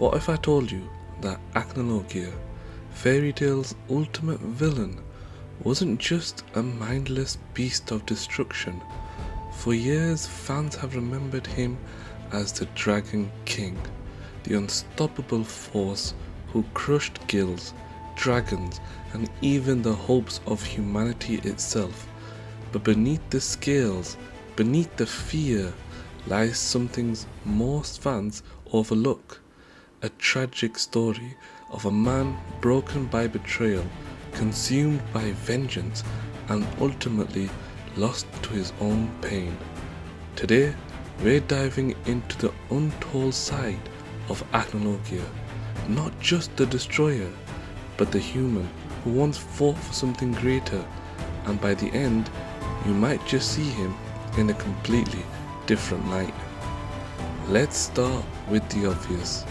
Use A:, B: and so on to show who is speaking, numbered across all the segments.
A: What if I told you that Acnologia, fairy tale's ultimate villain, wasn't just a mindless beast of destruction? For years, fans have remembered him as the Dragon King, the unstoppable force who crushed guilds, dragons, and even the hopes of humanity itself. But beneath the scales, beneath the fear, lies something most fans overlook. A tragic story of a man broken by betrayal, consumed by vengeance, and ultimately lost to his own pain. Today, we're diving into the untold side of Acnologia, not just the destroyer, but the human who once fought for something greater, and by the end, you might just see him in a completely different light. Let's start with the obvious.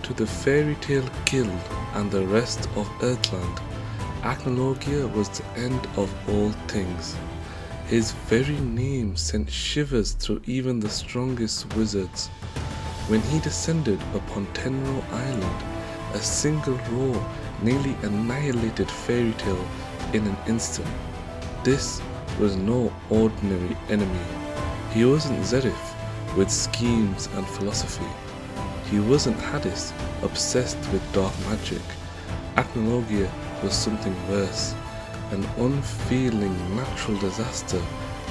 A: To the fairy tale guild and the rest of Earthland, Acnologia was the end of all things. His very name sent shivers through even the strongest wizards. When he descended upon Tenro Island, a single roar nearly annihilated fairy tale in an instant. This was no ordinary enemy. He wasn't Zerif with schemes and philosophy. He wasn't Hades, obsessed with dark magic. Acnologia was something worse, an unfeeling natural disaster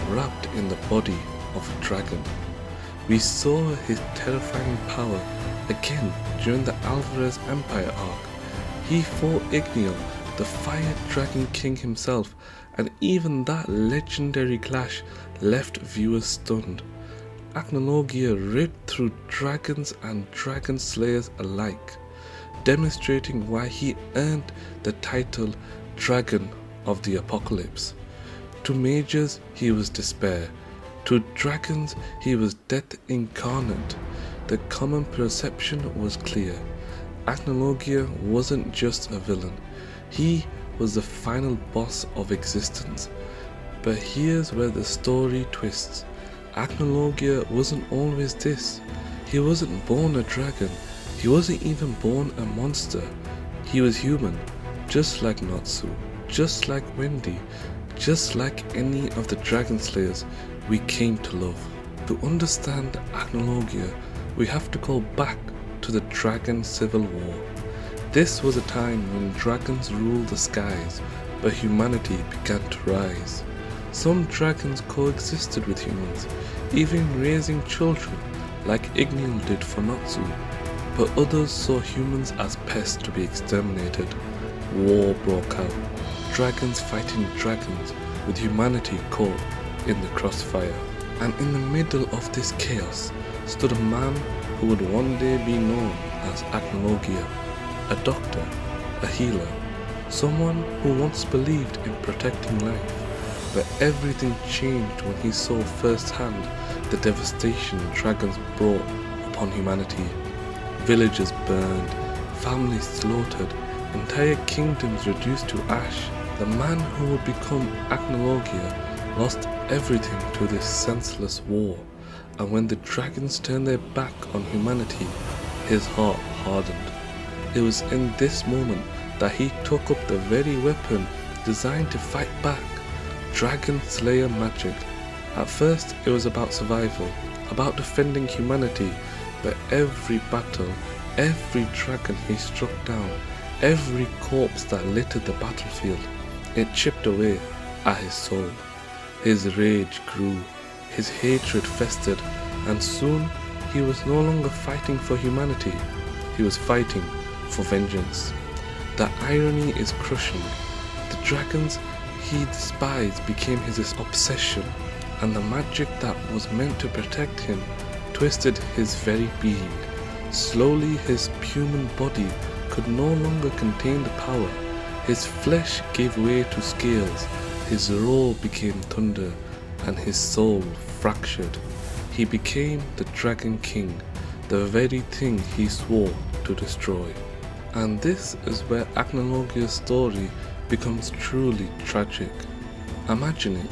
A: wrapped in the body of a dragon. We saw his terrifying power again during the Alvarez Empire arc. He fought Igneal, the Fire Dragon King himself, and even that legendary clash left viewers stunned. Acnologia ripped through dragons and dragon slayers alike, demonstrating why he earned the title Dragon of the Apocalypse. To mages, he was despair. To dragons, he was death incarnate. The common perception was clear. Acnologia wasn't just a villain. He was the final boss of existence. But here's where the story twists. Acnologia wasn't always this. He wasn't born a dragon. He wasn't even born a monster. He was human, just like Natsu, just like Wendy, just like any of the dragon slayers we came to love. To understand Acnologia, we have to go back to the Dragon Civil War. This was a time when dragons ruled the skies, but humanity began to rise. Some dragons coexisted with humans, even raising children like Igneal did for Natsu, but others saw humans as pests to be exterminated. War broke out, dragons fighting dragons, with humanity caught in the crossfire. And in the middle of this chaos stood a man who would one day be known as Acnologia, a doctor, a healer, someone who once believed in protecting life. But everything changed when he saw firsthand the devastation dragons brought upon humanity. Villages burned, families slaughtered, entire kingdoms reduced to ash. The man who would become Acnologia lost everything to this senseless war, and when the dragons turned their back on humanity, his heart hardened. It was in this moment that he took up the very weapon designed to fight back, Dragon Slayer magic. At first it was about survival, about defending humanity, but every battle, every dragon he struck down, every corpse that littered the battlefield, it chipped away at his soul. His rage grew, his hatred festered, and soon he was no longer fighting for humanity, he was fighting for vengeance. The irony is crushing. The dragons he despised became his obsession, and the magic that was meant to protect him twisted his very being. Slowly his human body could no longer contain the power. His flesh gave way to scales, his roar became thunder, and his soul fractured. He became the Dragon King, the very thing he swore to destroy. And this is where Acnologia's story becomes truly tragic. Imagine it,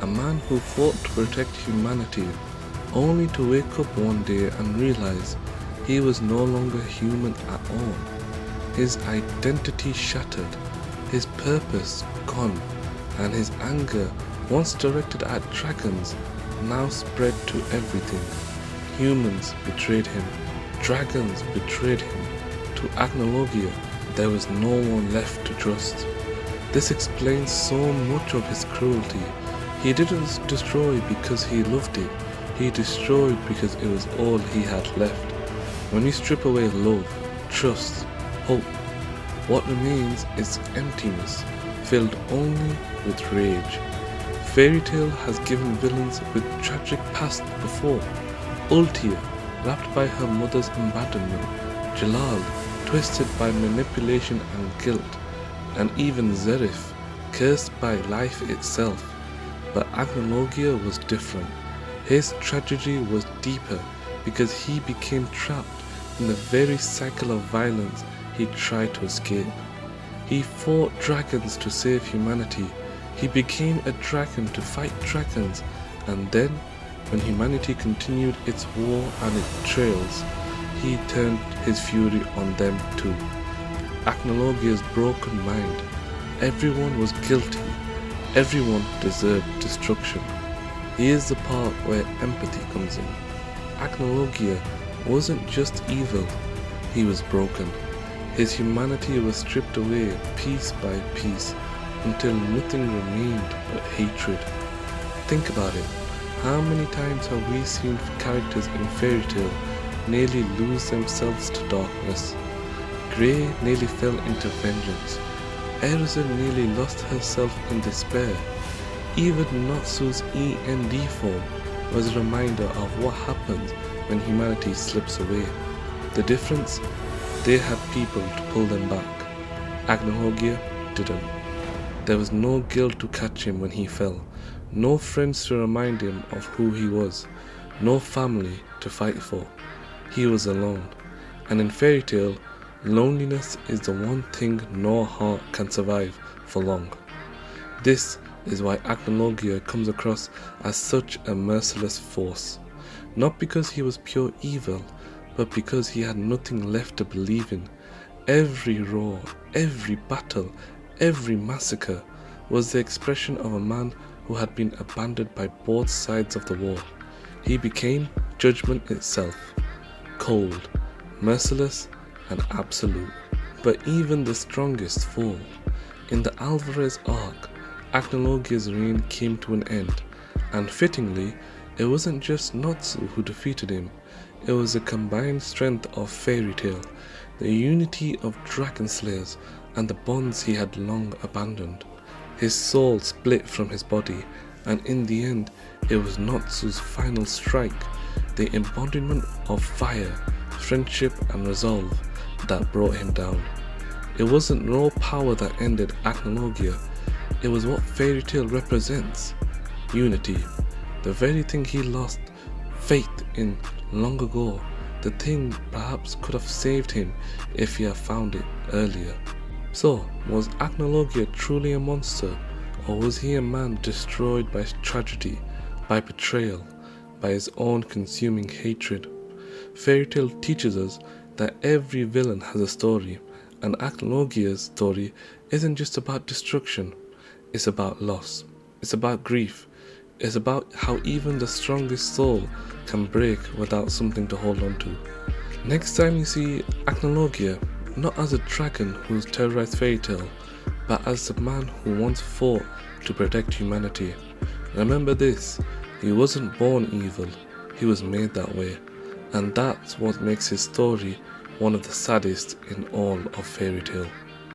A: a man who fought to protect humanity, only to wake up one day and realize He was no longer human at all. His identity shattered, his purpose gone, and his anger, once directed at dragons, now spread to everything. Humans betrayed him, dragons betrayed him. To Acnologia, there was no one left to trust. This explains so much of his cruelty. He didn't destroy because he loved it, he destroyed because it was all he had left. When you strip away love, trust, hope, what remains is emptiness, filled only with rage. Fairy Tale has given villains with tragic past before. Ultia, wrapped by her mother's abandonment, Jalal, twisted by manipulation and guilt, and even Zerif, cursed by life itself. But Acnologia was different. His tragedy was deeper because he became trapped in the very cycle of violence he tried to escape. He fought dragons to save humanity. He became a dragon to fight dragons, and then, when humanity continued its war and its betrayals, he turned his fury on them too. Acnologia's broken mind. Everyone was guilty. Everyone deserved destruction. Here's the part where empathy comes in. Acnologia wasn't just evil, he was broken. His humanity was stripped away piece by piece until nothing remained but hatred. Think about it. How many times have we seen characters in Fairy Tale nearly lose themselves to darkness? Grey nearly fell into vengeance. Erza nearly lost herself in despair. Even Natsu's END form was a reminder of what happens when humanity slips away. The difference? They had people to pull them back. Acnologia didn't. There was no guilt to catch him when he fell, no friends to remind him of who he was, no family to fight for. He was alone. And in Fairy Tale, loneliness is the one thing no heart can survive for long. This is why Acnologia comes across as such a merciless force. Not because he was pure evil, but because he had nothing left to believe in. Every roar, every battle, every massacre was the expression of a man who had been abandoned by both sides of the war. He became judgment itself, cold, merciless, and absolute. But even the strongest fall. In the Alvarez arc, Acnologia's reign came to an end, and fittingly, it wasn't just Natsu who defeated him, it was the combined strength of Fairy Tale, the unity of Dragon Slayers, and the bonds he had long abandoned. His soul split from his body, and in the end, it was Natsu's final strike, the embodiment of fire, friendship, and resolve that brought him down. It wasn't raw power that ended Acnologia, it was what Fairy Tale represents: unity, the very thing he lost faith in long ago, the thing perhaps could have saved him if he had found it earlier. So, was Acnologia truly a monster, or was he a man destroyed by tragedy, by betrayal, by his own consuming hatred? Fairy Tale teaches us that every villain has a story, and Acnologia's story isn't just about destruction, it's about loss, it's about grief, it's about how even the strongest soul can break without something to hold on to. Next time you see Acnologia, not as a dragon who's terrorized Fairy Tale, but as the man who once fought to protect humanity, remember this: he wasn't born evil, he was made that way, and that's what makes his story one of the saddest in all of Fairy Tale.